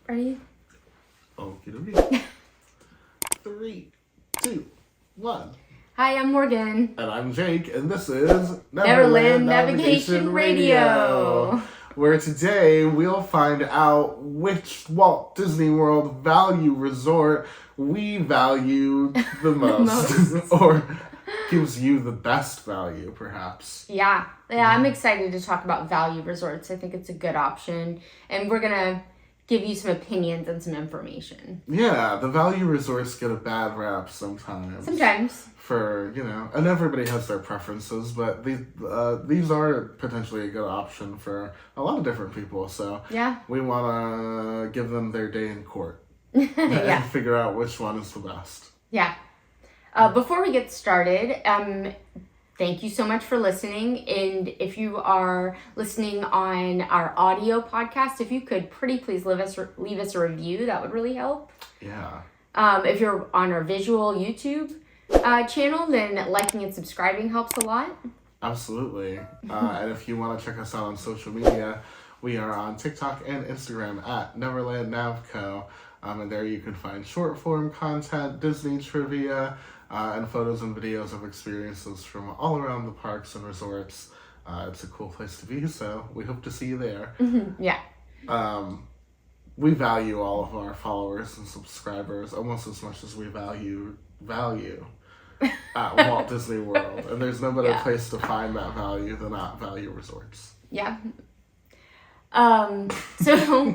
Ready? Okie dokie. 3, 2, 1. Hi, I'm Morgan. And I'm Jake, and this is Neverland Navigation Radio. Where today we'll find out which Walt Disney World value resort we value the most. Or gives you the best value, perhaps. Yeah, I'm excited to talk about value resorts. I think it's a good option. And we're going to give you some opinions and some information. Yeah, the value resorts get a bad rap sometimes. For, and everybody has their preferences, but these are potentially a good option for a lot of different people. So yeah, we want to give them their day in court and figure out which one is the best. Yeah. Before we get started, thank you so much for listening. And if you are listening on our audio podcast, if you could please leave us a review, that would really help. Yeah. If you're on our visual YouTube channel, then liking and subscribing helps a lot. Absolutely. And if you want to check us out on social media, we are on TikTok and Instagram at Neverland Navco. And there you can find short form content, Disney trivia, and photos and videos of experiences from all around the parks and resorts. It's a cool place to be, so we hope to see you there. Mm-hmm. Yeah. We value all of our followers and subscribers almost as much as we value at Walt Disney World. And there's no better place to find that value than at Value Resorts. Yeah. So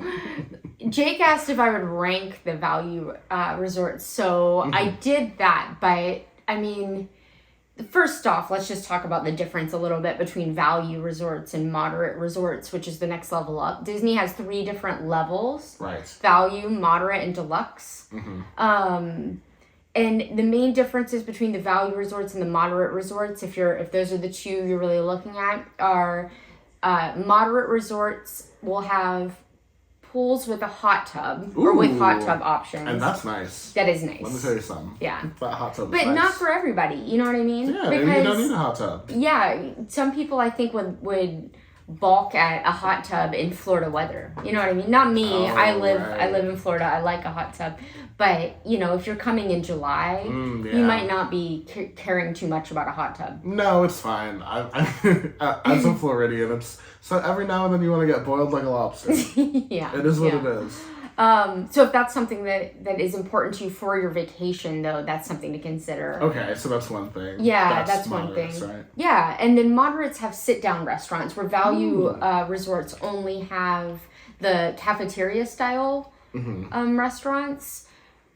Jake asked if I would rank the value resorts. So I did that, but I mean, first off, let's just talk about the difference a little bit between value resorts and moderate resorts, which is the next level up. Disney has 3 different levels. Right. Value, moderate, and deluxe. Mm-hmm. And the main differences between the value resorts and the moderate resorts, if those are the two you're really looking at, are moderate resorts will have pools with a hot tub. Ooh, or with hot tub options. And that's nice. That is nice. Let me tell you something. Yeah. That hot tub is But nice. not for everybody, you know what I mean? Yeah, maybe you don't need a hot tub. Yeah, some people I think would balk at a hot tub in Florida weather. You know what I mean? Not me. Oh, I live in Florida. I like a hot tub. But, if you're coming in July, you might not be caring too much about a hot tub. No, it's fine. As a Floridian, so every now and then you want to get boiled like a lobster. Yeah. It is what it is. So if that's something that is important to you for your vacation, though, that's something to consider. Okay, so that's one thing. Yeah, that's one thing. Right? Yeah, and then moderates have sit-down restaurants where value resorts only have the cafeteria style restaurants,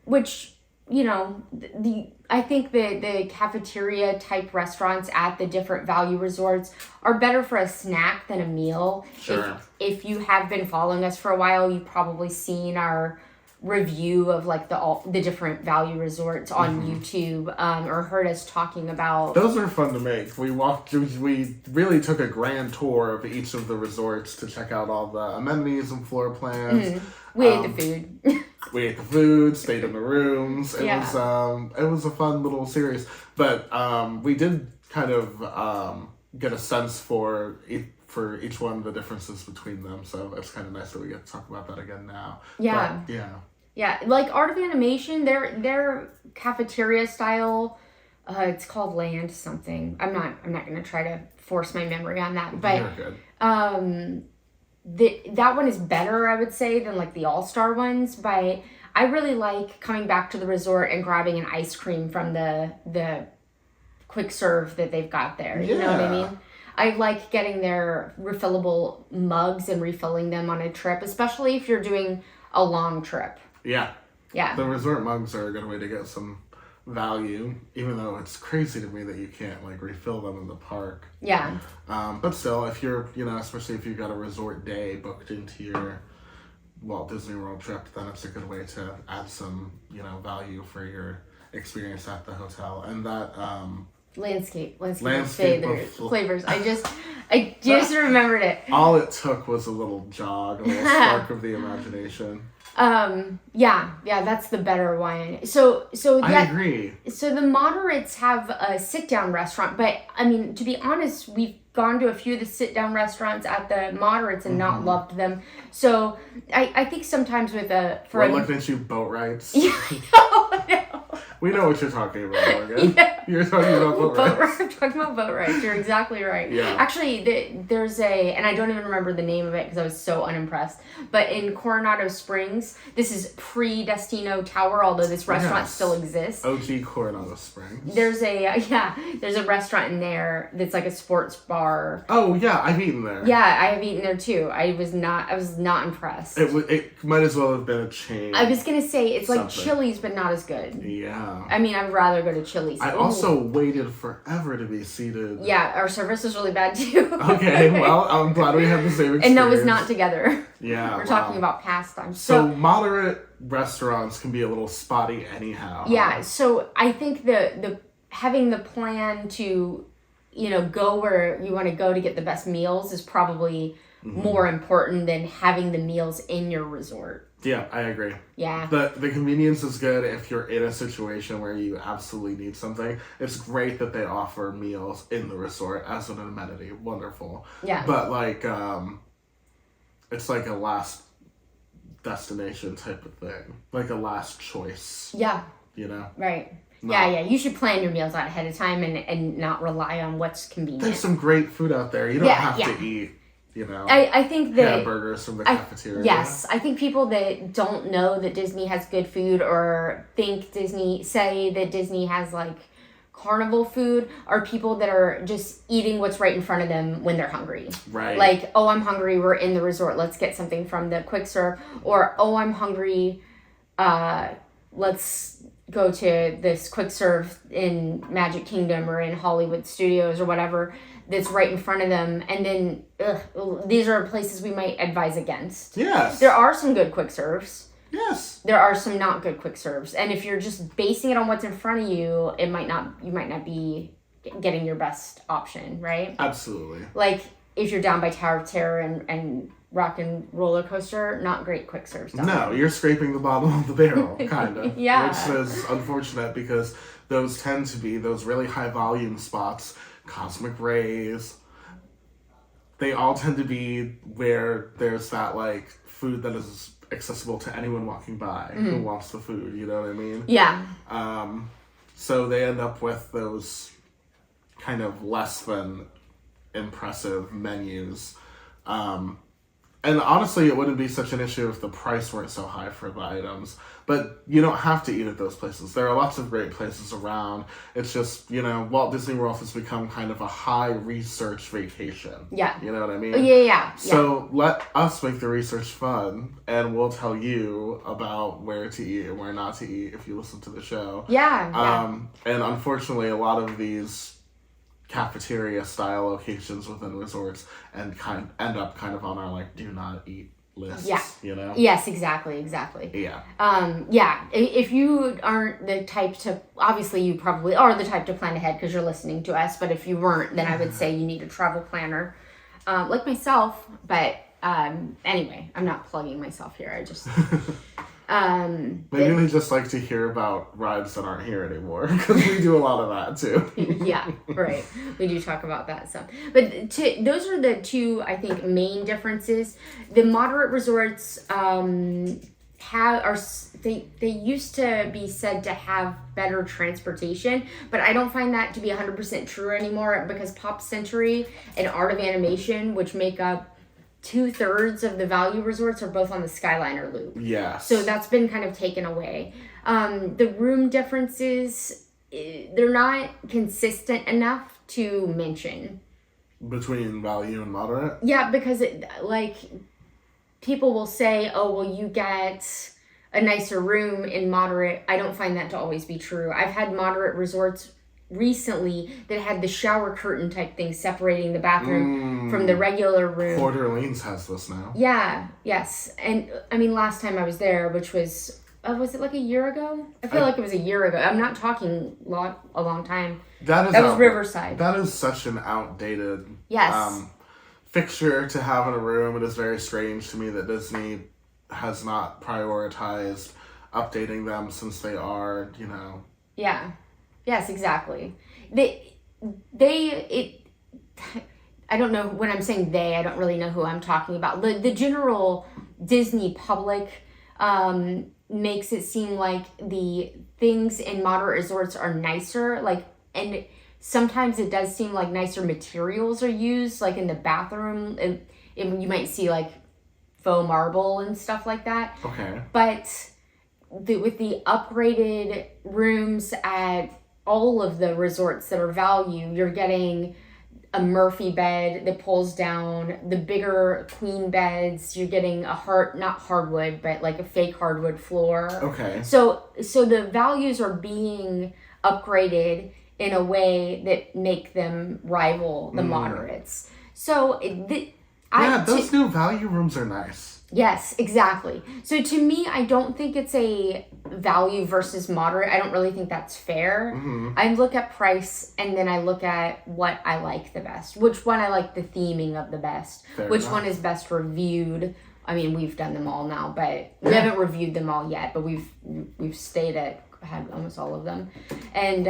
which, I think the cafeteria type restaurants at the different value resorts are better for a snack than a meal. Sure. If you have been following us for a while, you've probably seen our review of like the different value resorts on YouTube, or heard us talking about. Those are fun to make. We really took a grand tour of each of the resorts to check out all the amenities and floor plans. We ate the food. We ate the food, stayed in the rooms. It was a fun little series. But we did kind of get a sense for each one the differences between them. So it's kind of nice that we get to talk about that again now. Yeah. But, yeah. Yeah, like Art of Animation, their cafeteria style, it's called Land something. I'm not gonna try to force my memory on that, but You're good. That one is better, I would say, than like the All-Star ones. But I really like coming back to the resort and grabbing an ice cream from the quick serve that they've got there. You know what I mean? I like getting their refillable mugs and refilling them on a trip, especially if you're doing a long trip. Yeah. Yeah. The resort mugs are a good way to get some value, even though it's crazy to me that you can't like refill them in the park. Yeah. But still, if you're, especially if you've got a resort day booked into your Walt Disney World trip, then it's a good way to add some, value for your experience at the hotel. And that, Landscape flavors. I just remembered it. All it took was a little jog, a little spark of the imagination. Yeah, that's the better one. So I agree. So the moderates have a sit-down restaurant, but I mean, to be honest, we've gone to a few of the sit-down restaurants at the moderates and not loved them. So I think sometimes with We're looking at you boat rides. No. We know what you're talking about, Morgan. Yeah. You're talking about boat rides. I'm talking about boat rides. You're exactly right. Yeah. Actually, there's and I don't even remember the name of it because I was so unimpressed. But in Coronado Springs, this is pre-Destino Tower, although this restaurant still exists. OG Coronado Springs. There's a restaurant in there that's like a sports bar. Oh yeah, I've eaten there. Yeah, I have eaten there too. I was not impressed. It might as well have been a chain. I was gonna say it's like Chili's, but not as good. Yeah. I mean, I'd rather go to Chili's. I also waited forever to be seated. Yeah, our service was really bad too. Okay, well, I'm glad we had the same experience. And that was not together. Yeah. We're talking about pastime. So moderate restaurants can be a little spotty anyhow. Yeah, so I think the having the plan to, go where you want to go to get the best meals is probably more important than having the meals in your resort. Yeah, I agree. Yeah. The convenience is good if you're in a situation where you absolutely need something. It's great that they offer meals in the resort as an amenity. Wonderful. Yeah. But it's like a last destination type of thing. Like a last choice. Yeah. Right. No. Yeah. You should plan your meals out ahead of time and not rely on what's convenient. There's some great food out there. You don't have to eat, I think that hamburgers from the cafeteria. Yes. I think people that don't know that Disney has good food or say that Disney has like carnival food are people that are just eating what's right in front of them when they're hungry. Right. Like, oh, I'm hungry. We're in the resort. Let's get something from the quick serve. Or, oh, I'm hungry. Let's go to this quick serve in Magic Kingdom or in Hollywood Studios or whatever that's right in front of them. And then, these are places we might advise against. Yes. There are some good quick serves. Yes. There are some not good quick serves. And if you're just basing it on what's in front of you, you might not be getting your best option, right? Absolutely. Like if you're down by Tower of Terror and Rock and Roller Coaster, not great quick serves. No, you're scraping the bottom of the barrel, kind of. Yeah. Which is unfortunate because those tend to be those really high volume spots, Cosmic Rays. They all tend to be where there's that like food that is accessible to anyone walking by who wants the food, you know what I mean? Yeah. So they end up with those kind of less than impressive menus. And honestly, it wouldn't be such an issue if the price weren't so high for the items. But you don't have to eat at those places. There are lots of great places around. It's just, Walt Disney World has become kind of a high research vacation. Yeah. You know what I mean? Yeah. So let us make the research fun, and we'll tell you about where to eat and where not to eat if you listen to the show. Yeah. And unfortunately, a lot of these cafeteria style locations within resorts end up kind of on our like do not eat lists. Yeah. Yes, exactly. Yeah. If you aren't the type to, obviously you probably are the type to plan ahead because you're listening to us, but if you weren't, then I would say you need a travel planner, like myself. But anyway, I'm not plugging myself here. I just maybe they just like to hear about rides that aren't here anymore because we do a lot of that too. Yeah, right. We do talk about that some. But those are the two, I think, main differences. The moderate resorts they used to be said to have better transportation, but I don't find that to be 100% true anymore because Pop Century and Art of Animation, which make up 2/3 of the value resorts, are both on the Skyliner loop. Yes. So that's been kind of taken away. The room differences, they're not consistent enough to mention. Between value and moderate? Yeah, because people will say, oh, well, you get a nicer room in moderate. I don't find that to always be true. I've had moderate resorts recently that had the shower curtain type thing separating the bathroom from the regular room. Port Orleans has this now. Yeah, yes. And I mean, last time I was there, which was it like a year ago? I feel like it was a year ago. I'm not talking a long time. That was Riverside. That is such an outdated fixture to have in a room. It is very strange to me that Disney has not prioritized updating them since they are, Yeah. Yes, exactly. I don't know, when I'm saying they, I don't really know who I'm talking about. The general Disney public makes it seem like the things in moderate resorts are nicer, like, and sometimes it does seem like nicer materials are used, like in the bathroom, you might see like faux marble and stuff like that. Okay. But with the upgraded rooms at all of the resorts that are value, you're getting a Murphy bed that pulls down, the bigger queen beds, you're getting not hardwood, but like a fake hardwood floor. Okay. So the values are being upgraded in a way that make them rival the moderates. So those new value rooms are nice. Yes, exactly. So to me, I don't think it's a value versus moderate. I don't really think that's fair. Mm-hmm. I look at price and then I look at what I like the best. Which one I like the theming of the best. Fair which enough. one is best reviewed. I mean, we've done them all now, but we haven't reviewed them all yet. But we've had almost all of them. And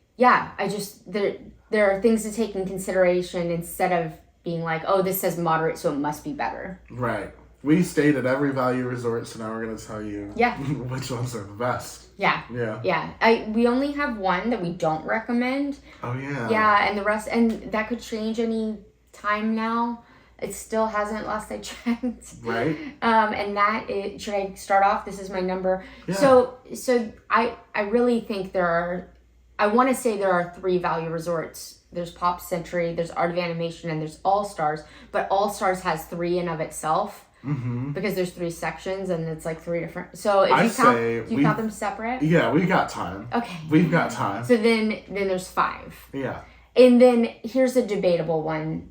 there are things to take in consideration instead of being like, oh, this says moderate, so it must be better. Right. We stayed at every value resort, so now we're going to tell you which ones are the best. Yeah. Yeah. Yeah. We only have one that we don't recommend. Oh, yeah. Yeah, and the rest, and that could change any time now. It still hasn't, last I checked. Right. And that is, should I start off? This is my number. Yeah. So I really think I want to say there are 3 value resorts. There's Pop Century, there's Art of Animation, and there's All Stars. But All Stars has 3 in of itself. Mm-hmm. Because there's 3 sections and it's like 3 different. So if you count them separate? Yeah, we got time. Okay. We've got time. So then there's 5. Yeah. And then here's a debatable one.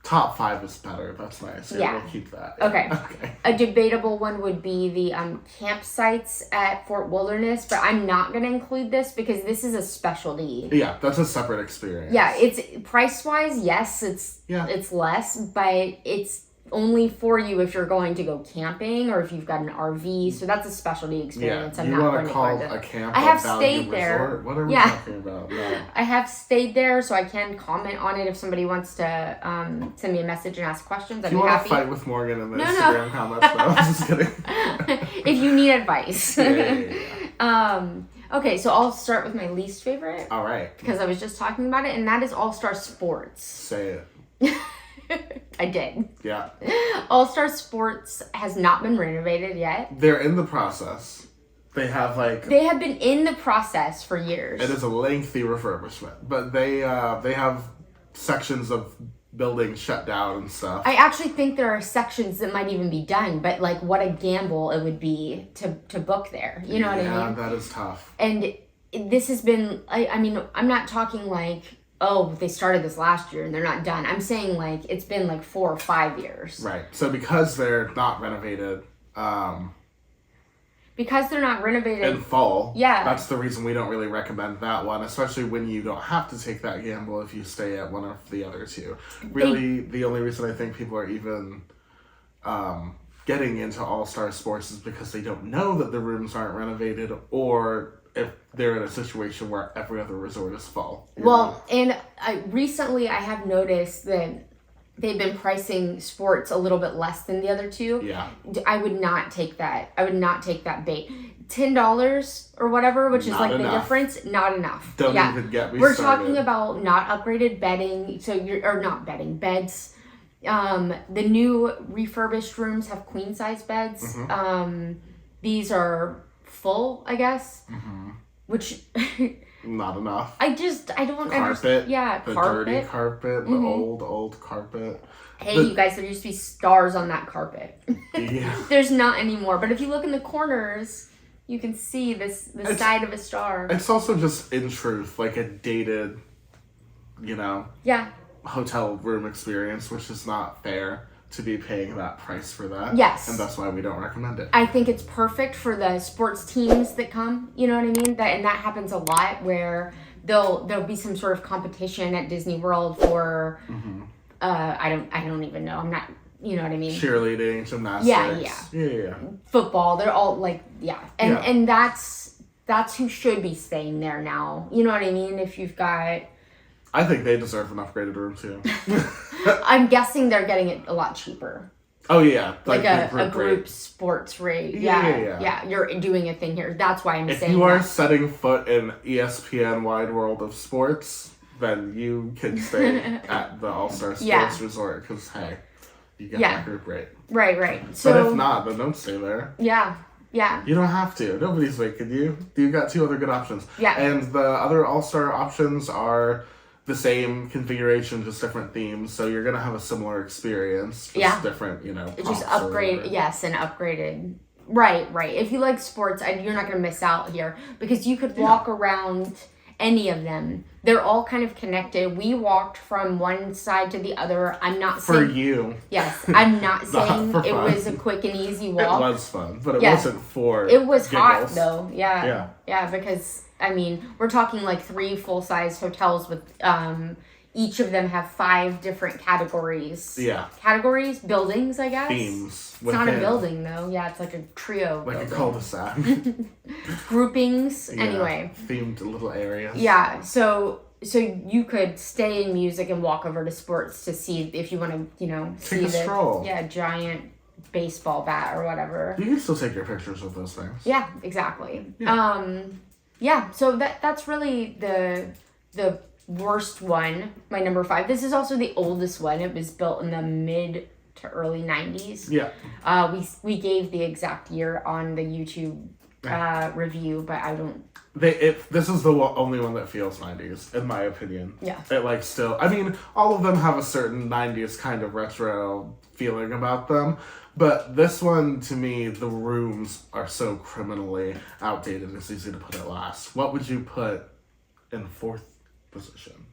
Top 5 is better. That's nice. Yeah. We'll keep that. Okay. Okay. A debatable one would be the campsites at Fort Wilderness, but I'm not going to include this because this is a specialty. Yeah, that's a separate experience. Yeah, it's price-wise, yes, it's less, but it's only for you if you're going to go camping or if you've got an RV. So that's a specialty experience. Yeah, I'm you not want to going call a camp I have a value stayed there. resort? What are we talking about? No. I have stayed there, so I can comment on it if somebody wants to send me a message and ask questions. I'd be happy. If you want to fight with Morgan in the Instagram comments, though, I'm just kidding. If you need advice. Yeah. Okay, so I'll start with my least favorite. All right. Because I was just talking about it, and that is All Star Sports. Say it. I did. Yeah. All Star Sports has not been renovated yet. They're in the process. They have They have been in the process for years. It is a lengthy refurbishment, but they have sections of buildings shut down and stuff. I actually think there are sections that might even be done, but what a gamble it would be to book there. You know what I mean? Yeah, that is tough. And this has been, I mean, I'm not talking oh, they started this last year and they're not done. I'm saying it's been 4 or 5 years. Right. So because they're not renovated, in full, yeah, that's the reason we don't really recommend that one, especially when you don't have to take that gamble if you stay at one of the other 2. Really, the only reason I think people are even getting into All-Star Sports is because they don't know that the rooms aren't renovated, or if they're in a situation where every other resort is full. Well, and recently I have noticed that they've been pricing sports a little bit less than the other 2. Yeah. I would not take that. I would not take that bait. $10 or whatever, which is Not the enough. difference. Not enough. Don't even get me We're started. talking about not upgraded bedding. Not bedding, beds. The new refurbished rooms have queen size beds. Mm-hmm. These are full, I guess. Mm-hmm. Which not enough. I don't understand. Yeah, the carpet. dirty carpet, the old carpet. Hey, you guys, there used to be stars on that carpet. Yeah. There's not anymore. But if you look in the corners, you can see the side of a star. It's also just, in truth, a dated, Yeah. hotel room experience, which is not fair to be paying that price for that. Yes. And that's why we don't recommend it. I think it's perfect for the sports teams that come, you know what I mean? And that happens a lot where there'll be some sort of competition at Disney World for I don't even know. I'm not, you know what I mean? Cheerleading, gymnastics. Yeah. Football, they're all and that's who should be staying there now. You know what I mean? If you've got I think they deserve an upgraded room too. I'm guessing they're getting it a lot cheaper. Oh yeah, like a group sports rate. Yeah. You're doing a thing here. That's why I'm saying. If you are setting foot in ESPN wide world of sports, then you can stay at the All-Star Sports Resort because hey, you get that group rate. Right. So, but if not, then don't stay there. Yeah. You don't have to. Nobody's making you. You got 2 other good options. Yeah. And the other All-Star options are the same configuration, just different themes. So you're going to have a similar experience. Just different, just upgrade. Yes, and upgraded. Right. If you like sports, you're not going to miss out here because you could walk around any of them. They're all kind of connected. We walked from one side to the other. I'm not saying... For you. Yes. I'm not saying it was a quick and easy walk. It was fun, but it wasn't for It was giggles. hot, though. Yeah, because, we're talking like 3 full-size hotels with... each of them have 5 different categories. Yeah. Categories? Buildings, I guess? Themes. It's not a building, though. Yeah, it's like a trio. Like building. A cul-de-sac. Groupings. Anyway. Themed little areas. Yeah, so you could stay in music and walk over to sports to see if you want to, see the stroll. Giant baseball bat or whatever. You can still take your pictures with those things. Yeah, exactly. Yeah. So that's really the worst one, my number 5. This is also the oldest one. It was built in the mid to early 90s. Yeah. We gave the exact year on the YouTube review, but I don't. This is the only one that feels 90s, in my opinion. Yeah. It still. All of them have a certain 90s kind of retro feeling about them. But this one, to me, the rooms are so criminally outdated. It's easy to put it last. What would you put in 4th position?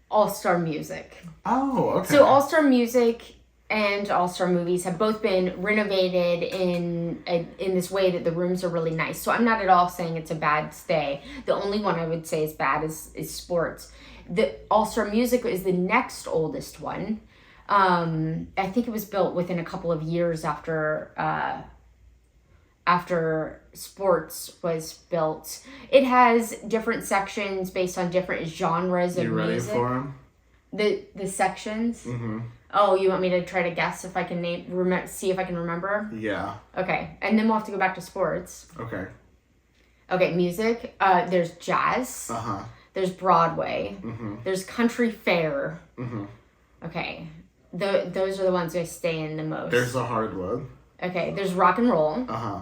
All-Star Music. Oh, okay. So All-Star Music and All-Star Movies have both been renovated in this way that the rooms are really nice. So I'm not at all saying it's a bad stay. The only one I would say is bad is sports. The All-Star Music is the next oldest one. I think it was built within a couple of years after sports was built. It has different sections based on different genres of music. You ready for them? The sections? Mm-hmm. Oh, you want me to try to guess if I can see if I can remember? Yeah. Okay, and then we'll have to go back to sports. Okay, music. There's jazz. Uh-huh. There's Broadway. Mm-hmm. There's country fair. Mm-hmm. Okay. Those are the ones I stay in the most. There's a hard one. Okay, there's rock and roll. Uh-huh.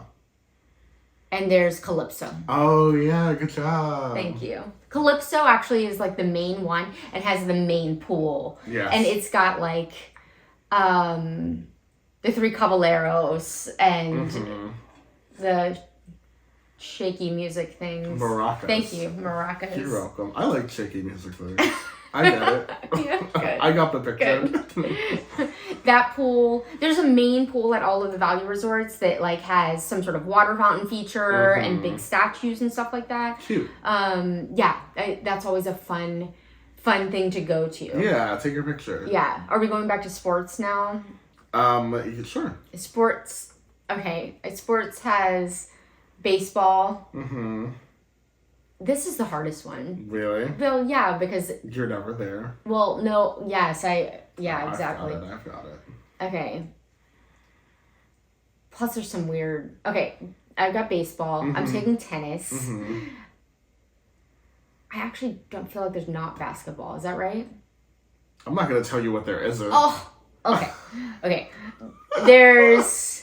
And there's Calypso. Oh, yeah, good job. Thank you. Calypso actually is like the main one. It has the main pool. Yes. And it's got like the 3 caballeros and the shaky music things. Maracas. Thank you, maracas. You're welcome. I like shaky music things. I get it. Yeah, good. I got the picture. Good. That pool, there's a main pool at all of the value resorts that like has some sort of water fountain feature and big statues and stuff like that. Cute. That's always a fun thing to go to. Yeah, take your picture. Yeah. Are we going back to sports now? Sure. Sports. Okay. Sports has baseball. Mm-hmm. This is the hardest one. Really? Well, yeah, because... You're never there. Well, no, yes, exactly. I've got it. Okay. Plus there's some weird... Okay, I've got baseball. Mm-hmm. I'm taking tennis. Mm-hmm. I actually don't feel like there's not basketball. Is that right? I'm not going to tell you what there isn't. Oh, okay. Okay. There's...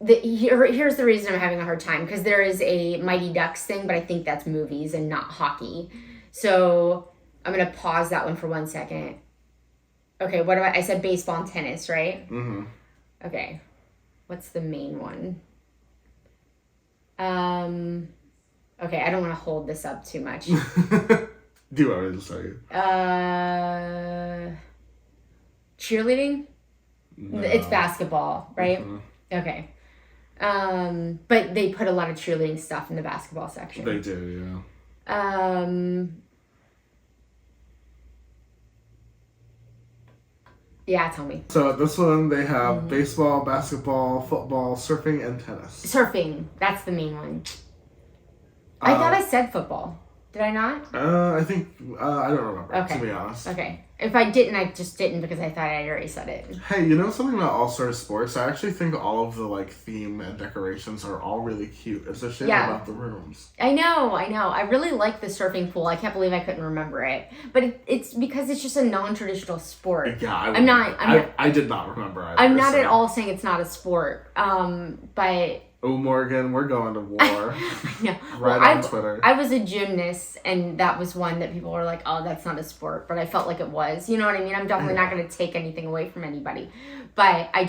Here's the reason I'm having a hard time, because there is a Mighty Ducks thing, but I think that's movies and not hockey. So I'm going to pause that one for 1 second. Okay, what do I said baseball and tennis, right? Mm-hmm. Okay. What's the main one? Okay, I don't want to hold this up too much. Do you want me to say it? Cheerleading? No. It's basketball, right? Mm-hmm. Okay. But they put a lot of cheerleading stuff in the basketball section. They do, yeah. Yeah, tell me. So at this one, they have baseball, basketball, football, surfing, and tennis. Surfing. That's the main one. I thought I said football. Did I not? I think, I don't remember, Okay. to be honest. Okay. If I didn't, I just didn't because I thought I already said it. Hey, you know something about All-Star Sports? I actually think all of the, like, theme and decorations are all really cute. It's a shame about the rooms. I know. I really like the surfing pool. I can't believe I couldn't remember it. But it's because it's just a non-traditional sport. Yeah, I did not remember either. I'm not at all saying it's not a sport. But... Oh, Morgan, we're going to war. No. On Twitter. I was a gymnast, and that was one that people were like, oh, that's not a sport. But I felt like it was. You know what I mean? I'm definitely not going to take anything away from anybody. But I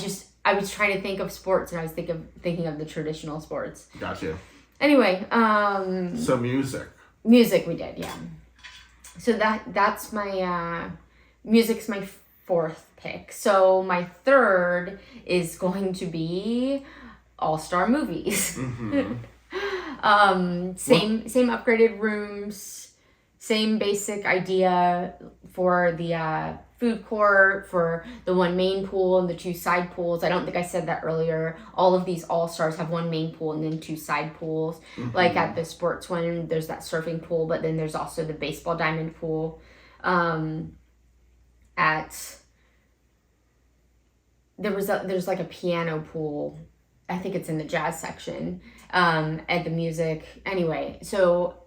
was trying to think of sports, and I was thinking of the traditional sports. Got you. Anyway. So music. Music we did, yeah. So that's my... music's my fourth pick. So my third is going to be... All-Star movies. Mm-hmm. Same upgraded rooms, same basic idea for the food court, for the one main pool and the two side pools. I don't think I said that earlier. All of these All-Stars have one main pool and then two side pools. Mm-hmm. Like at the sports one, there's that surfing pool, but then there's also the baseball diamond pool. There's like a piano pool. I think it's in the jazz section, at the music. Anyway, so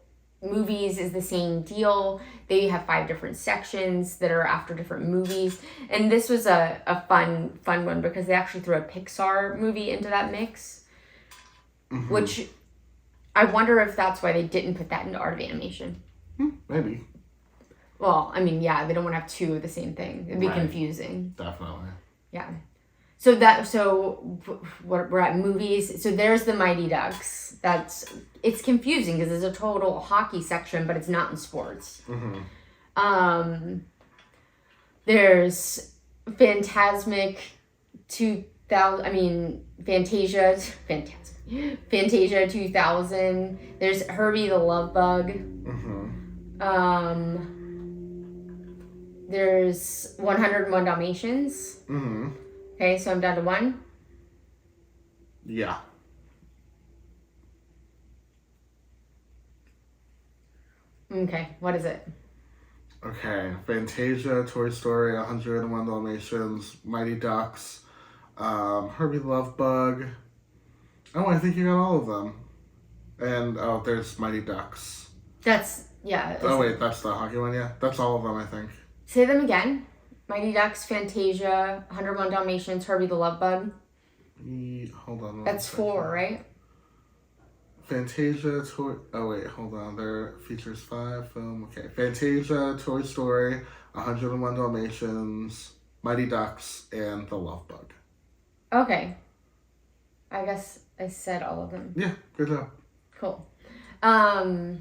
movies is the same deal. They have 5 different sections that are after different movies. And this was a fun one because they actually threw a Pixar movie into that mix, mm-hmm. which I wonder if that's why they didn't put that into art of animation. Maybe. Well, I mean, yeah, they don't want to have 2 of the same thing. It'd be confusing. Definitely. Yeah. So we're at movies. So there's the Mighty Ducks. It's confusing because there's a total hockey section, but it's not in sports. Mm-hmm. There's Fantasia 2000. There's Herbie the Love Bug. Mm-hmm. There's 101 Dalmatians. Mm-hmm. Okay, so I'm down to 1. Yeah. Okay, what is it? Okay, Fantasia, Toy Story, 101 Dalmatians, Mighty Ducks, Herbie the Love Bug. Oh, I think you got all of them. And, there's Mighty Ducks. Yeah. Oh, wait, that's the hockey one, yeah? That's all of them, I think. Say them again. Mighty Ducks, Fantasia, 101 Dalmatians, Herbie the Love Bug. Hold on. That's 4, right? Fantasia, hold on. There features 5 film. Okay, Fantasia, Toy Story, 101 Dalmatians, Mighty Ducks, and The Love Bug. Okay. I guess I said all of them. Yeah, good job. Cool. So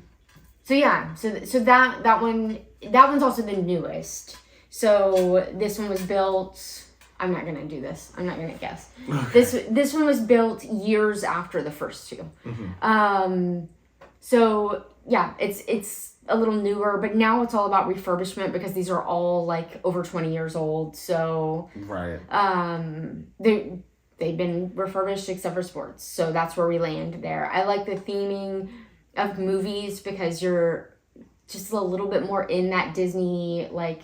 that one's also the newest. So this one was built. I'm not gonna do this. I'm not gonna guess. Okay. This one was built years after the first 2. Mm-hmm. So yeah, it's a little newer, but now it's all about refurbishment because these are all like over 20 years old. So right. They've been refurbished except for sports. So that's where we land there. I like the theming of movies because you're just a little bit more in that Disney like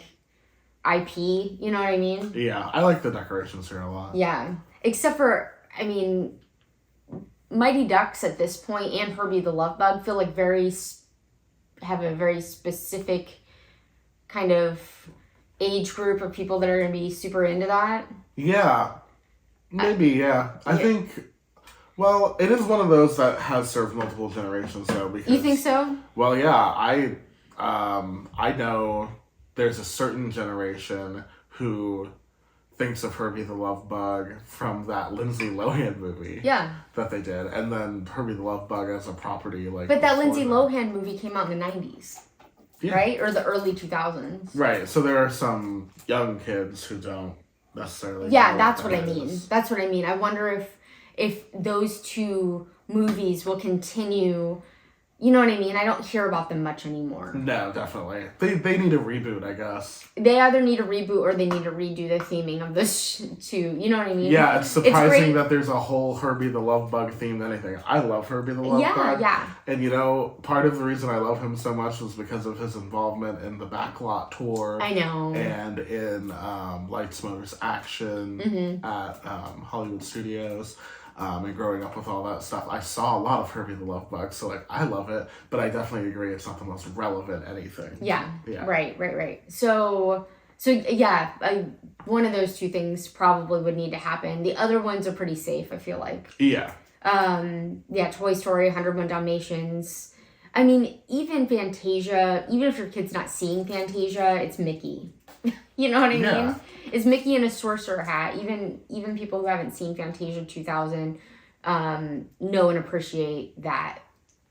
IP, you know what I mean? Yeah, I like the decorations here a lot. Yeah, except for, I mean, Mighty Ducks at this point and Herbie the Love Bug feel like have a very specific kind of age group of people that are going to be super into that. Yeah, maybe, yeah. I think, well, it is one of those that has served multiple generations, though. Because, you think so? Well, yeah, I know there's a certain generation who thinks of Herbie the Love Bug from that Lindsay Lohan movie. Yeah. That they did. And then Herbie the Love Bug as a property. But that Lindsay Lohan movie came out in the 90s. Yeah. Right? Or the early 2000s. Right. So there are some young kids who don't necessarily know that's what I mean. That's what I mean. I wonder if those 2 movies will continue You know what I mean? I don't hear about them much anymore. No, definitely. They need a reboot, I guess. They either need a reboot or they need to redo the theming of this too. You know what I mean? Yeah, it's surprising that there's a whole Herbie the Love Bug themed anything. I love Herbie the Love Bug. Yeah. And you know, part of the reason I love him so much was because of his involvement in the Backlot tour. I know. And in Lights, Motors, Action at Hollywood Studios. And growing up with all that stuff, I saw a lot of Herbie the Love Bug, so like I love it, but I definitely agree it's not the most relevant anything. Yeah. Right. So yeah, one of those two things probably would need to happen. The other ones are pretty safe, I feel like. Yeah. Toy Story, 101 Dalmatians. I mean, even Fantasia, even if your kid's not seeing Fantasia, it's Mickey. You know what I mean? Is Mickey in a sorcerer hat? Even people who haven't seen Fantasia 2000 know and appreciate that.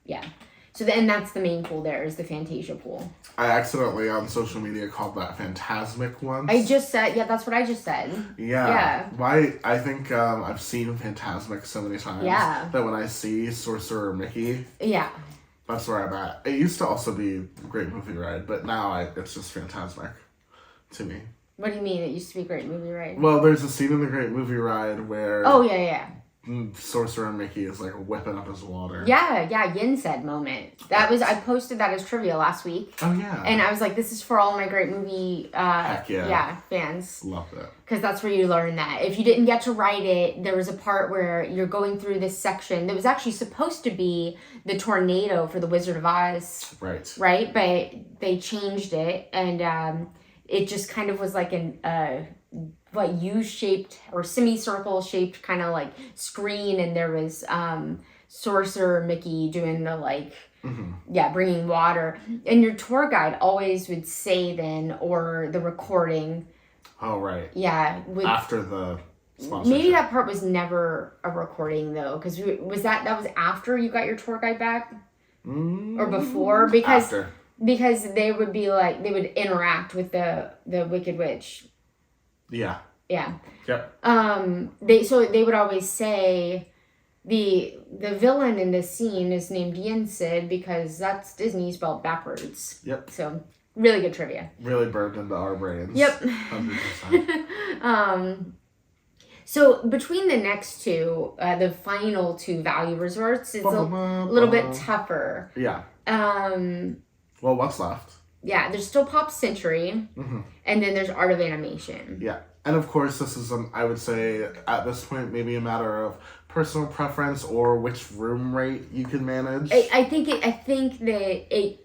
Yeah. So then that's the main pool there is the Fantasia pool. I accidentally on social media called that Phantasmic once. I just said, yeah, that's what I just said. Yeah. Why? I think I've seen Phantasmic so many times that when I see Sorcerer Mickey, that's where I'm at. It used to also be Great Movie Ride, but now it's just Phantasmic to me. What do you mean? It used to be Great Movie Ride? Well, there's a scene in the Great Movie Ride where... Oh, yeah. Sorcerer Mickey is like whipping up his water. Yeah, Yin said moment. I posted that as trivia last week. Oh, yeah. And I was like, this is for all my Great Movie fans. Love that. Because that's where you learn that. If you didn't get to write it, there was a part where you're going through this section that was actually supposed to be the tornado for the Wizard of Oz. Right? But they changed it, and it just kind of was like an U-shaped or semicircle shaped kind of like screen, and there was Sorcerer Mickey doing the bringing water, and your tour guide always would say then, or the recording. Oh, right. Yeah. After the sponsorship. Maybe that part was never a recording though, because that was after you got your tour guide back, or before, because they would be like, they would interact with the Wicked Witch. Yeah. Yep. They would always say the villain in this scene is named Yin Sid because that's Disney spelled backwards. Yep. So really good trivia. Really burned into our brains. Yep. 100%. So between the next two, the final two value resorts, it's a little bit tougher. Yeah. Well, what's left? Yeah, there's still Pop Century, and then there's Art of Animation. Yeah, and of course, this is, I would say, at this point, maybe a matter of personal preference or which room rate you can manage. I think that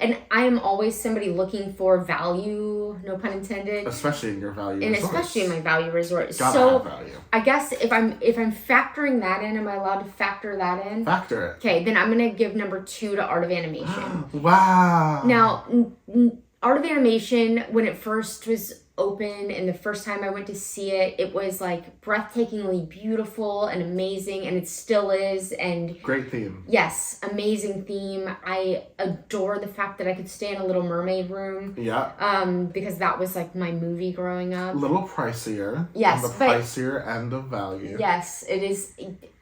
and I am always somebody looking for value, no pun intended. Especially in your value and resorts. Especially in my value resort. Gotta have value. I guess if I'm factoring that in, am I allowed to factor that in? Factor it. Okay, then I'm going to give number 2 to Art of Animation. Wow. Now, Art of Animation, when it first was open and the first time I went to see it, it was like breathtakingly beautiful and amazing, and it still is. And great theme. Yes, amazing theme. I adore the fact that I could stay in a Little Mermaid room. Yeah. Because that was like my movie growing up. A little pricier. Yes, on the pricier end of value. Yes, it is.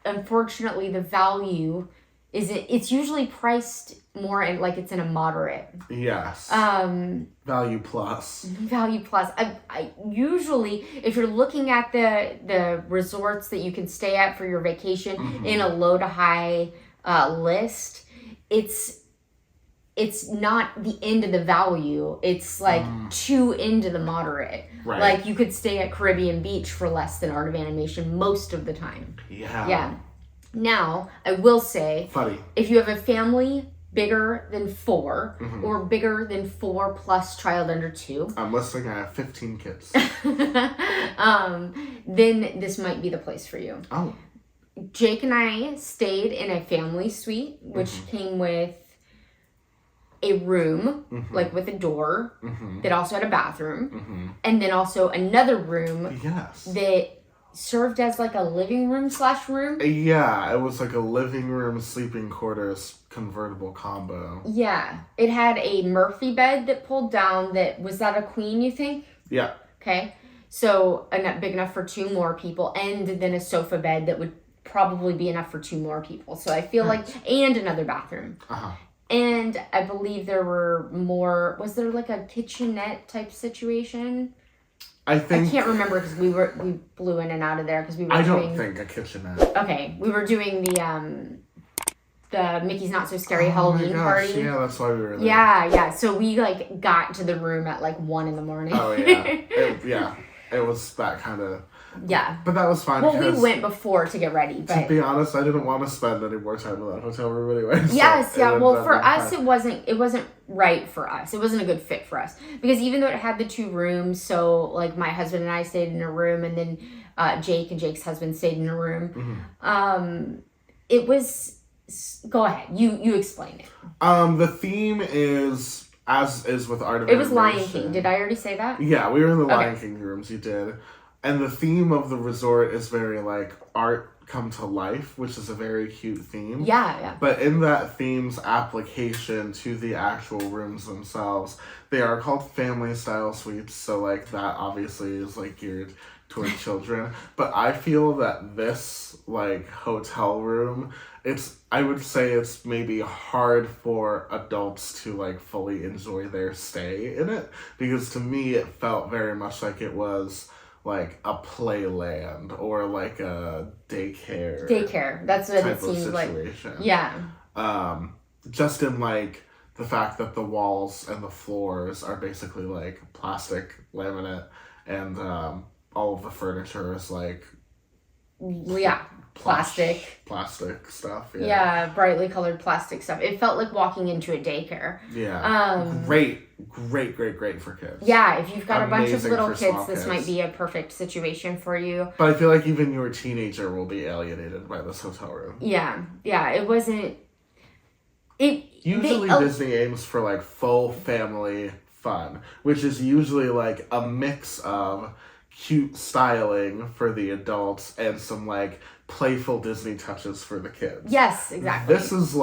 Unfortunately, the value it's usually priced more in like it's in a moderate. Yes. Value plus. Value plus. I usually, if you're looking at the resorts that you can stay at for your vacation in a low to high list, it's not the end of the value. It's like 2 into the moderate. Right. Like you could stay at Caribbean Beach for less than Art of Animation most of the time. Yeah. Yeah. Now, I will say, if you have a family bigger than 4 or bigger than 4 plus child under 2. I'm listening, I have 15 kids. Then this might be the place for you. Oh. Jake and I stayed in a family suite, which came with a room, like with a door, that also had a bathroom, and then also another room that served as like a living room / room. Yeah, it was like a living room, sleeping quarters, convertible combo. Yeah. It had a Murphy bed that pulled down was that a queen, you think? Yeah. Okay. So big enough for 2 more people, and then a sofa bed that would probably be enough for 2 more people. So I feel like, and another bathroom. And I believe there were more, was there like a kitchenette type situation? I can't remember because we blew in and out of there because we were I don't think a kitchenette. Okay, we were doing the Mickey's Not So Scary Halloween party. Yeah, that's why we were there. Yeah. So we like got to the room at like 1 a.m. Oh yeah. It was that kind of. Yeah. But that was fine. Well, we went before to get ready. But to be honest, I didn't want to spend any more time in that hotel room anyway. Yes, yeah. Well, for us, it wasn't right for us. It wasn't a good fit for us because even though it had the 2 rooms, so like my husband and I stayed in a room, and then Jake and Jake's husband stayed in a room. It was. Go ahead. You explain it. The theme is, as is with Art of It was Lion King. Did I already say that? Yeah, we were in the Lion King rooms. You did. And the theme of the resort is very like art come to life, which is a very cute theme. Yeah. But in that theme's application to the actual rooms themselves, they are called family style suites. So like that obviously is like geared toward children. But I feel that this like hotel room, I would say it's maybe hard for adults to like fully enjoy their stay in it, because to me it felt very much like it was like a playland or like a daycare. That's what it seemed like. Yeah. Just in like the fact that the walls and the floors are basically like plastic laminate, and all of the furniture is like plastic stuff. Yeah, brightly colored plastic stuff. It felt like walking into a daycare. Great for kids. Yeah, if you've got a bunch of little kids, this might be a perfect situation for you. But I feel like even your teenager will be alienated by this hotel room. Yeah, it wasn't. Usually Disney aims for like full family fun, which is usually like a mix of cute styling for the adults and some like playful Disney touches for the kids. Yes, exactly. This is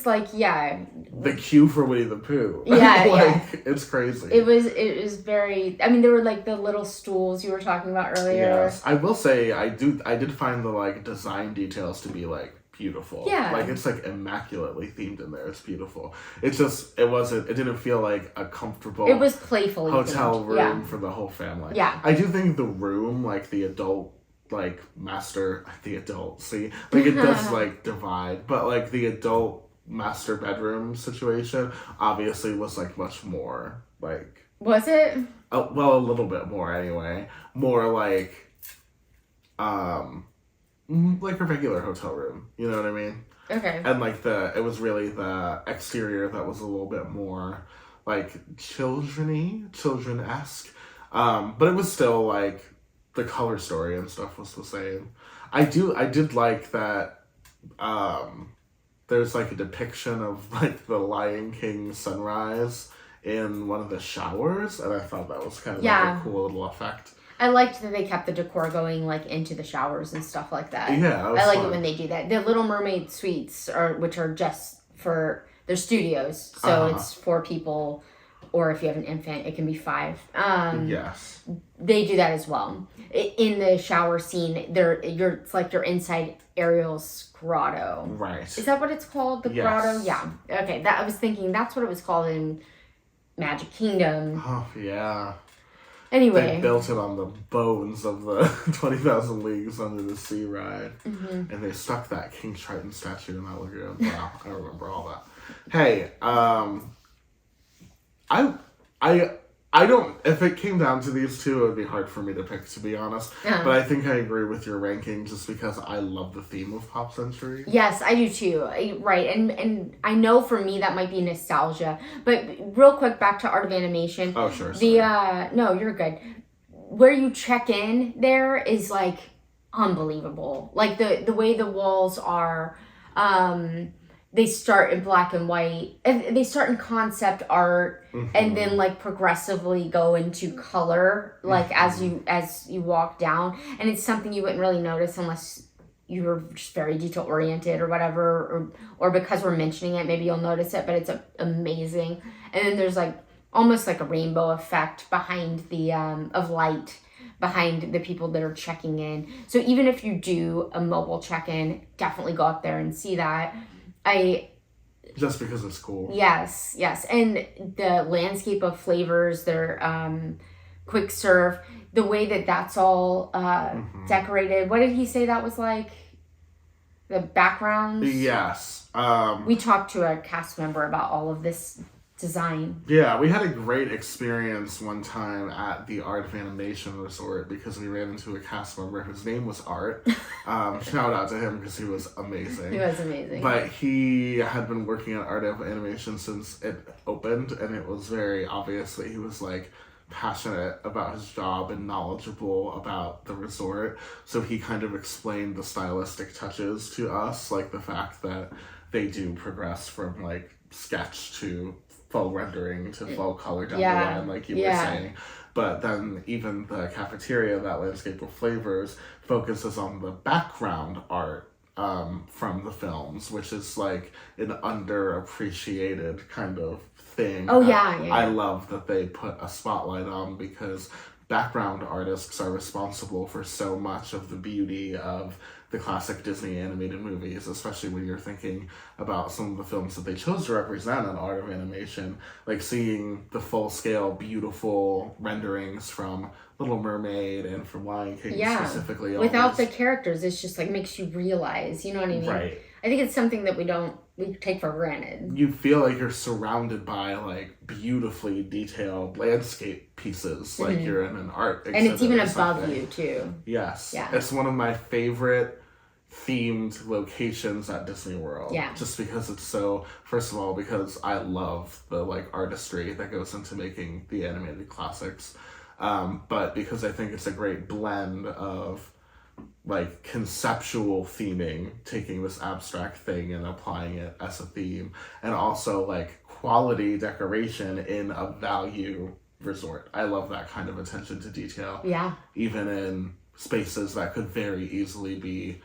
like the cue for Winnie the Pooh. It's crazy. It was very, I mean, there were like the little stools you were talking about earlier. Yes, I will say I did find the like design details to be like beautiful. Yeah. Like it's like immaculately themed in there. It's beautiful. It's just it didn't feel like a comfortable, it was playfully hotel themed. room for the whole family. Yeah. I do think the room, like the adult like see, like it does like divide, but like the adult master bedroom situation obviously was like much more like, was it well, a little bit more anyway, more like like a regular hotel room, you know what I mean? Okay. And like it was really the exterior that was a little bit more like children-esque, but it was still like the color story and stuff was the same. I did like that there's like a depiction of like the Lion King sunrise in one of the showers, and I thought that was kind of like a cool little effect. I liked that they kept the decor going like into the showers and stuff like that. Yeah, I like it when they do that. The Little Mermaid suites which are just for their studios, so it's 4 people, or if you have an infant, it can be 5. Yes, they do that as well. In the shower scene, it's like you're inside Ariel's grotto. Right. Is that what it's called? The grotto? Yeah. Okay. I was thinking that's what it was called in Magic Kingdom. Oh yeah. Anyway. They built it on the bones of the 20,000 Leagues Under the Sea ride. Mm-hmm. And they stuck that King Triton statue in that lagoon. Wow, I remember all that. Hey, I don't, if it came down to these two, it would be hard for me to pick, to be honest. But I think I agree with your ranking just because I love the theme of Pop Century. Yes, I do too. Right. And I know for me that might be nostalgia. But real quick, back to Art of Animation. Oh, sure. No, you're good. Where you check in there is like unbelievable. Like the way the walls are, they start in black and white, and they start in concept art, and then like progressively go into color, like as you walk down. And it's something you wouldn't really notice unless you were just very detail oriented or whatever, or because we're mentioning it, maybe you'll notice it. But it's amazing. And then there's like almost like a rainbow effect behind the of light behind the people that are checking in. So even if you do a mobile check-in, definitely go up there and see that. Just because it's cool. Yes. And the landscape of flavors, their quick serve, the way that that's all decorated. What did he say that was like? The backgrounds? Yes. We talked to a cast member about all of this design. Yeah, we had a great experience one time at the Art of Animation Resort because we ran into a cast member whose name was Art. Shout out to him because he was amazing. He was amazing. But he had been working at Art of Animation since it opened, and it was very obvious that he was like passionate about his job and knowledgeable about the resort. So he kind of explained the stylistic touches to us, like the fact that they do progress from like sketch to full rendering to full color down the line, like you were saying. But then even the cafeteria, that landscape of flavors, focuses on the background art from the films, which is like an underappreciated kind of thing. I love that they put a spotlight on, because background artists are responsible for so much of the beauty of the classic Disney animated movies, especially when you're thinking about some of the films that they chose to represent in Art of Animation, like seeing the full-scale, beautiful renderings from Little Mermaid and from Lion King specifically. Without the characters, it's just like makes you realize, you know what I mean? Right. I think it's something that we take for granted. You feel like you're surrounded by like beautifully detailed landscape pieces, like you're in an art exhibit. And it's even above you too. Yes. Yeah. It's one of my favorite themed locations at Disney World. Yeah. Just because it's so, first of all, because I love the like artistry that goes into making the animated classics. But because I think it's a great blend of like conceptual theming, taking this abstract thing and applying it as a theme, and also like quality decoration in a value resort. I love that kind of attention to detail. Yeah. Even in spaces that could very easily be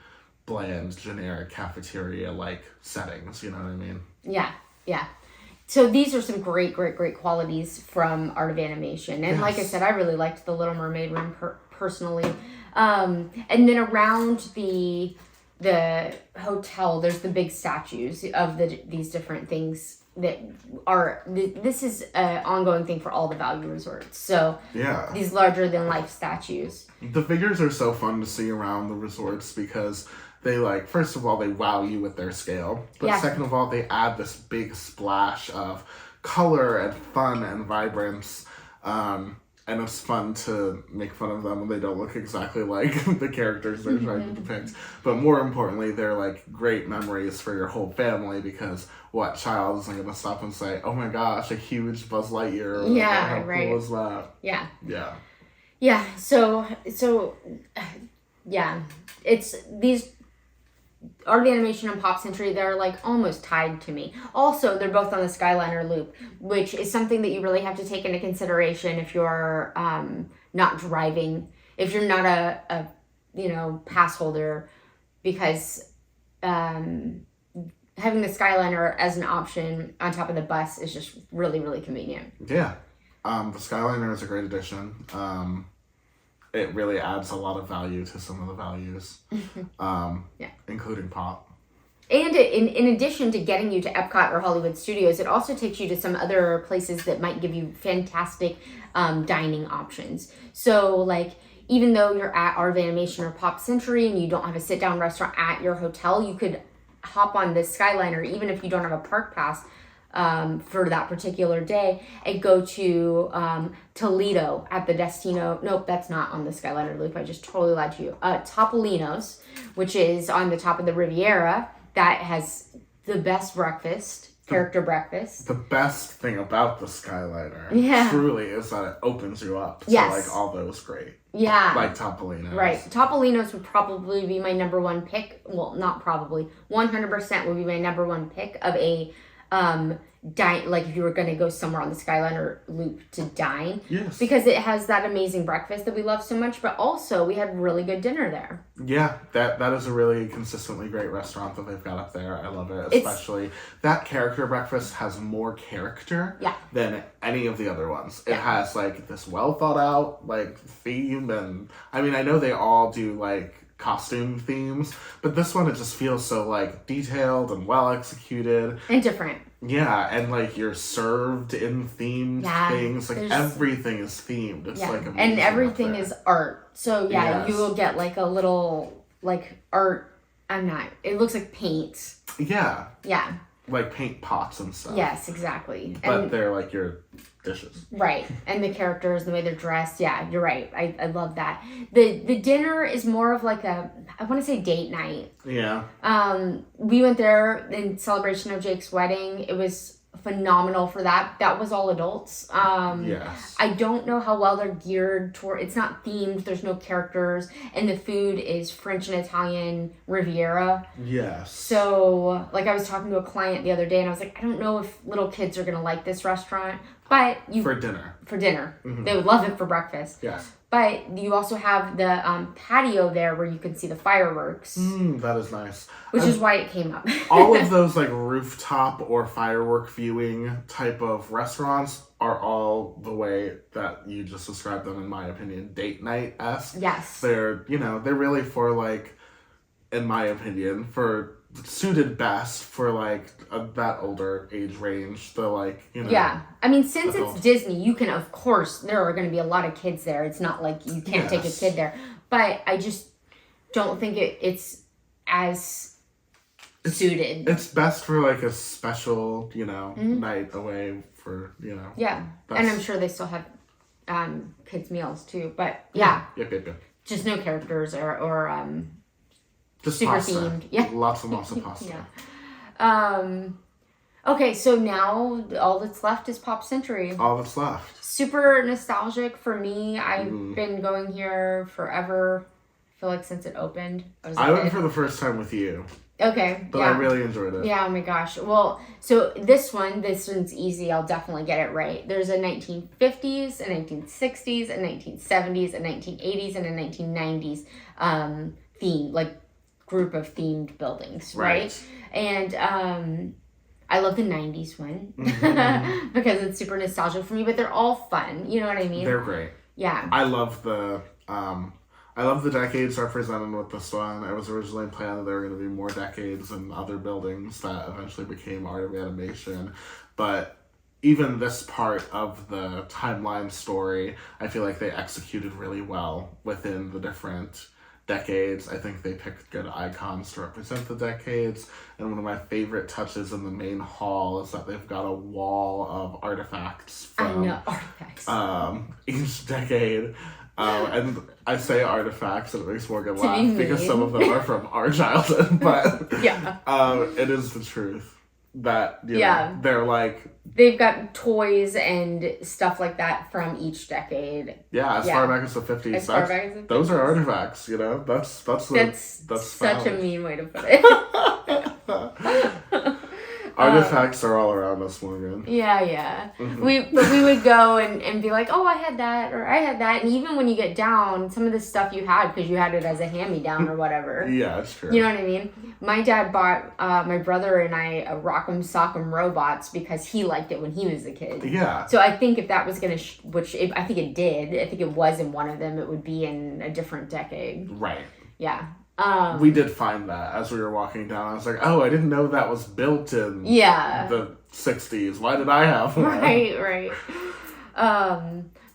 bland, generic cafeteria-like settings, you know what I mean? Yeah. So these are some great qualities from Art of Animation. And like I said, I really liked the Little Mermaid room personally. And then around the hotel, there's the big statues of these different things that are, this is an ongoing thing for all the value resorts. So these larger than life statues. The figures are so fun to see around the resorts because they like, first of all, they wow you with their scale. But second of all, they add this big splash of color and fun and vibrance. And it's fun to make fun of them when they don't look exactly like the characters they're trying to depict. But more importantly, they're like great memories for your whole family, because what child isn't going to stop and say, oh my gosh, a huge Buzz Lightyear. How cool is that? Yeah. So it's these Art of Animation and Pop Century, they're like almost tied to me. Also, they're both on the Skyliner Loop, which is something that you really have to take into consideration if you're not driving, if you're not a pass holder, because having the Skyliner as an option on top of the bus is just really convenient. Yeah. The Skyliner is a great addition. It really adds a lot of value to some of the values, including pop. And in addition to getting you to Epcot or Hollywood Studios, it also takes you to some other places that might give you fantastic dining options. So, like, even though you're at Art of Animation or Pop Century and you don't have a sit-down restaurant at your hotel, you could hop on the Skyliner, even if you don't have a park pass, for that particular day, and go to Toledo at the Destino. Nope, that's not on the Skyliner Loop. I just totally lied to you. Topolino's, which is on the top of the Riviera, that has the best breakfast, character breakfast. The best thing about the Skyliner, truly, is that it opens you up to like all those great. Yeah. Like Topolino's. Right. Topolino's would probably be my number one pick. Well, not probably. 100% would be my number one pick of a dine, like if you were going to go somewhere on the Skyliner Loop to dine. Yes. Because it has that amazing breakfast that we love so much, but also we had really good dinner there. Yeah, that is a really consistently great restaurant that they've got up there. I love it. Especially that character breakfast has more character than any of the other ones. It has like this well thought out like theme, and I mean I know they all do like costume themes, but this one it just feels so like detailed and well executed and different. Yeah, and like you're served in themed things. Like everything is themed. It's like amazing. And everything is art. So you will get like a little like art. It looks like paint. Yeah. Yeah. Like paint pots and stuff. Yes, exactly. But they're like your dishes. Right. And the characters, the way they're dressed. Yeah, you're right. I love that. The dinner is more of like I want to say date night. Yeah. We went there in celebration of Jake's wedding. It was phenomenal for that. That was all adults. Yes. I don't know how well they're geared toward. It's not themed. There's no characters, and the food is French and Italian Riviera. Yes. So, like, I was talking to a client the other day, and I was like, I don't know if little kids are gonna like this restaurant, but for dinner. Mm-hmm. They would love it for breakfast. Yes. But you also have the patio there where you can see the fireworks. That is nice. Which is why it came up. All of those like rooftop or firework viewing type of restaurants are all the way that you just described them, in my opinion, date night-esque. Yes. They're really for like, in my opinion, suited best for like that older age range. The like, Yeah. I mean, since it's Disney, you can, of course, there are going to be a lot of kids there. It's not like you can't take a kid there. But I just don't think it's as suited. It's best for like a special, night away for, Yeah. And I'm sure they still have kids' meals too. But yeah. Yep. Just no characters or just super pasta. themed. Yeah. Lots and lots of pasta. Okay, so now all that's left is Pop Century. All that's left. Super nostalgic for me. I've been going here forever. I feel like since it opened. I went for the first time with you. Okay. But I really enjoyed it. Yeah, oh my gosh. Well, so this one's easy. I'll definitely get it right. There's a 1950s, a 1960s, a 1970s, a 1980s, and a 1990s theme, like group of themed buildings, right? And I love the 90s one because it's super nostalgic for me, but they're all fun. You know what I mean? They're great. Yeah. I love the decades represented with this one. It was originally planned that there were going to be more decades and other buildings that eventually became Art of Animation. But even this part of the timeline story, I feel like they executed really well within the different decades. I think they picked good icons to represent the decades. And one of my favorite touches in the main hall is that they've got a wall of artifacts from each decade. And I say artifacts and it makes Morgan laugh because some of them are from our childhood, but it is the truth that they're like, they've got toys and stuff like that from each decade. Yeah, as far back as the 50s. Those are artifacts, that's such a mean way to put it. Artifacts are all around us, Morgan. Yeah. Mm-hmm. We would go and be like, oh, I had that, or I had that. And even when you get down, some of the stuff you had, because you had it as a hand-me-down or whatever. Yeah, it's true. You know what I mean? My dad bought my brother and I a Rock'em Sock'em Robots because he liked it when he was a kid. Yeah. So I think if that was going to, I think it did. I think it was in one of them. It would be in a different decade. Right. Yeah. We did find that as we were walking down. I was like, oh, I didn't know that was built in the 60s. Why did I have one? Right.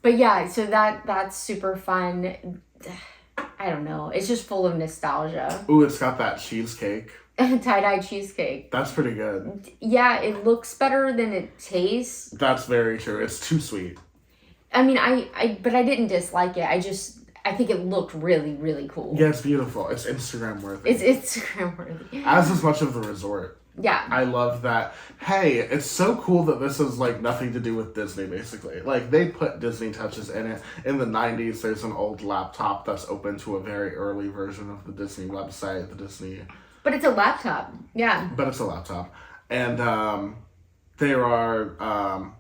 But yeah, so that's super fun. I don't know. It's just full of nostalgia. Ooh, it's got that cheesecake. Tie-dye cheesecake. That's pretty good. Yeah, it looks better than it tastes. That's very true. It's too sweet. I mean, but I didn't dislike it. I think it looked really, really cool. Yeah, it's beautiful. It's Instagram worthy. It's Instagram worthy. As is much of the resort. Yeah. I love that. Hey, it's so cool that this is like nothing to do with Disney, basically. Like, they put Disney touches in it. In the 90s, there's an old laptop that's open to a very early version of the Disney website, But it's a laptop. Yeah. But it's a laptop. And there are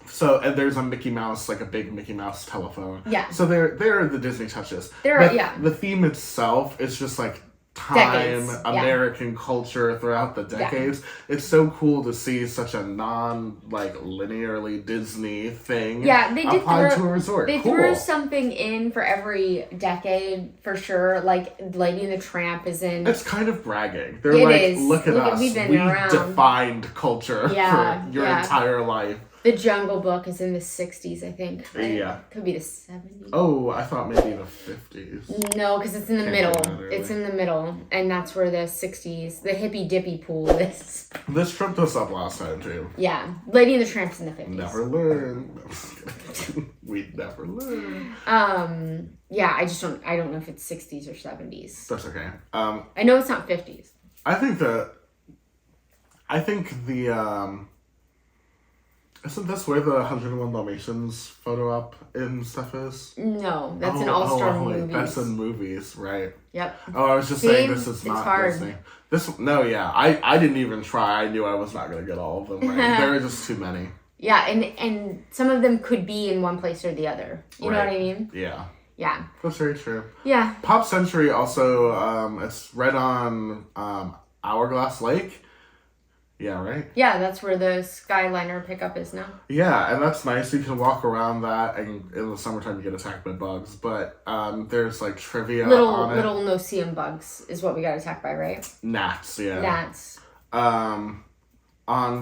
so and there's a Mickey Mouse, like a big Mickey Mouse telephone. Yeah. So they're the Disney touches. Yeah. The theme itself is just like time, Decades, American culture throughout the decades. Yeah. It's so cool to see such a linearly Disney thing. Yeah, they did applied to a resort. They threw something in for every decade for sure. Like Lady and the Tramp is in. It's kind of bragging. They're look at us. We defined culture for your entire life. The Jungle Book is in the 60s, I think. Right? Yeah. Could be the 70s. Oh, I thought maybe the 50s. No, because it's in the middle. It's in the middle. And that's where the 60s, the hippy dippy pool is. This tripped us up last time, too. Yeah. Lady and the Tramp's in the 50s. Never learn. We'd never learn. Yeah, I don't know if it's 60s or 70s. That's okay. I know it's not 50s. I think the isn't this where the 101 Dalmatians photo op and stuff is? No, that's an all-star movies. That's in movies, right? Yep. Oh, I was just saying this is not Disney. I didn't even try. I knew I was not going to get all of them right. There are just too many. Yeah, and some of them could be in one place or the other. You know what I mean? Yeah. Yeah. That's very true. Yeah. Pop Century also, it's right on Hourglass Lake. Yeah, right? Yeah, that's where the Skyliner pickup is now. Yeah, and that's nice. You can walk around that, and in the summertime you get attacked by bugs. But there's like trivia on it. Little no-see-em bugs is what we got attacked by, right? Gnats, yeah. Gnats. On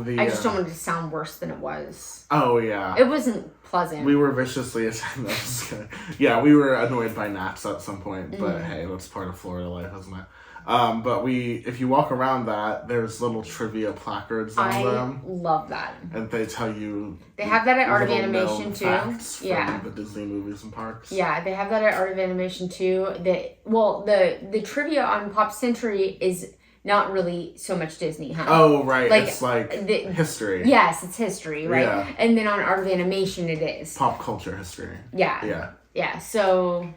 the... I just don't want it to sound worse than it was. Oh, yeah. It wasn't pleasant. We were viciously attacked. Yeah, we were annoyed by gnats at some point. But hey, that's part of Florida life, isn't it? But if you walk around that, there's little trivia placards on them. I love that. And they tell you... They have that at Art of Animation, too. Facts from the Disney movies and parks. Yeah, they have that at Art of Animation, too. The trivia on Pop Century is not really so much Disney, huh? Oh, right. It's history. Yes, it's history, right? Yeah. And then on Art of Animation, it is. Pop culture history. Yeah. Yeah. Yeah, so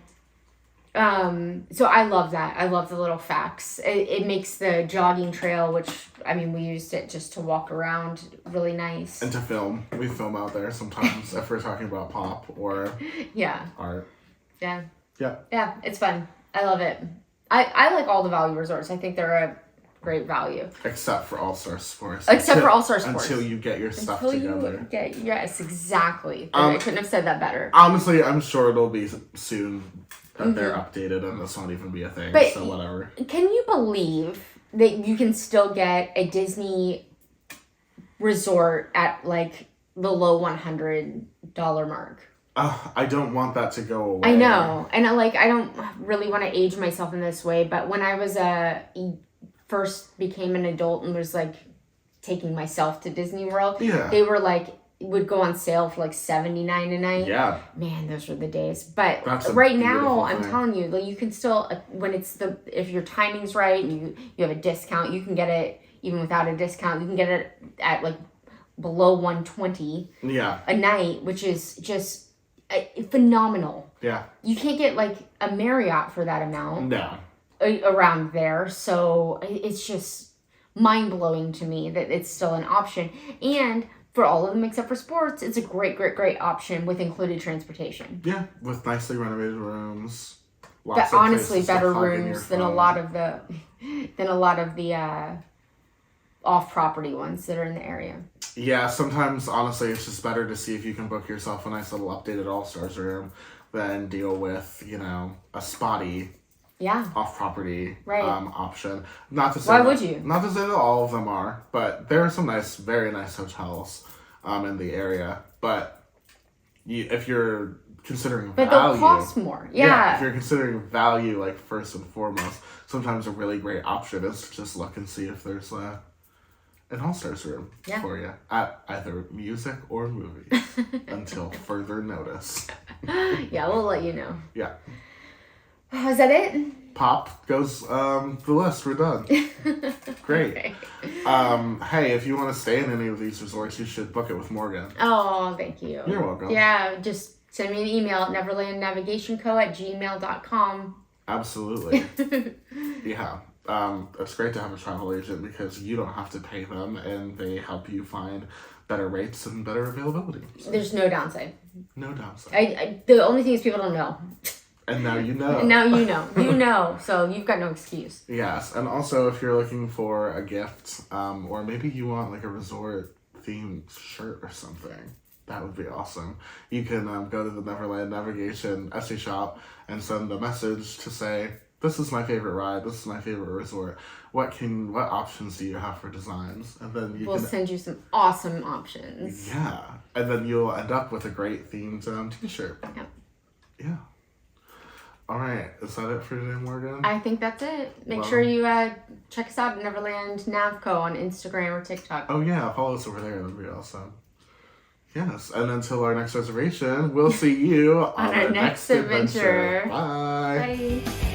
I love that. I love the little facts. It makes the jogging trail, which, I mean, we used it just to walk around, really nice. And to film. We film out there sometimes if we're talking about pop or art. Yeah. Yeah. Yeah, it's fun. I love it. I like all the value resorts. I think they're a great value. Except for All-Star Sports. Until you get your stuff together. Yes, exactly. I couldn't have said that better. Honestly, I'm sure it'll be soon that they're updated and this won't even be a thing, so whatever. Can you believe that you can still get a Disney resort at like the low $100 mark? I don't want that to go away. I know. And I don't really want to age myself in this way, but when I was first became an adult and was like taking myself to Disney World, they were would go on sale for like $79 a night. Yeah. Man, those were the days. But right now, I'm telling you, you can still, when if your timing's right and you have a discount, you can get it even without a discount. You can get it at like below $120 a night, which is just phenomenal. Yeah. You can't get like a Marriott for that amount. No. Around there. So it's just mind-blowing to me that it's still an option. And for all of them except for sports, it's a great, great, great option with included transportation. Yeah, with nicely renovated rooms. But honestly, better rooms than a lot of the off-property ones that are in the area. Yeah, sometimes honestly, it's just better to see if you can book yourself a nice little updated All-Stars room than deal with a spotty. Yeah. Off-property option. Not to say Why would you? Not to say that all of them are, but there are some very nice hotels in the area. But if you're considering value... But they'll cost more. Yeah. If you're considering value, first and foremost, sometimes a really great option is to just look and see if there's an All-Stars room for you at either music or movies until further notice. Yeah, we'll let you know. Yeah. Is that it? Pop goes the list. We're done. Great. Okay. Hey, if you want to stay in any of these resorts, you should book it with Morgan. Oh, thank you. You're welcome. Yeah, just send me an email at neverlandnavigationco@gmail.com. Absolutely. Yeah. it's great to have a travel agent because you don't have to pay them and they help you find better rates and better availability. So, There's no downside. no downside. The only thing is people don't know. And now you know. And now you know. You know. So you've got no excuse. Yes. And also if you're looking for a gift, or maybe you want like a resort themed shirt or something, that would be awesome. You can go to the Neverland Navigation Etsy shop and send a message to say, this is my favorite ride, this is my favorite resort. What options do you have for designs? And then we'll send you some awesome options. Yeah. And then you'll end up with a great themed t-shirt. Yep. Yeah. All right. Is that it for today, Morgan? I think that's it. Make sure you check us out at Neverland Navco on Instagram or TikTok. Oh, yeah. Follow us over there. That'd be awesome. Yes. And until our next reservation, we'll see you on our next adventure. Bye. Bye.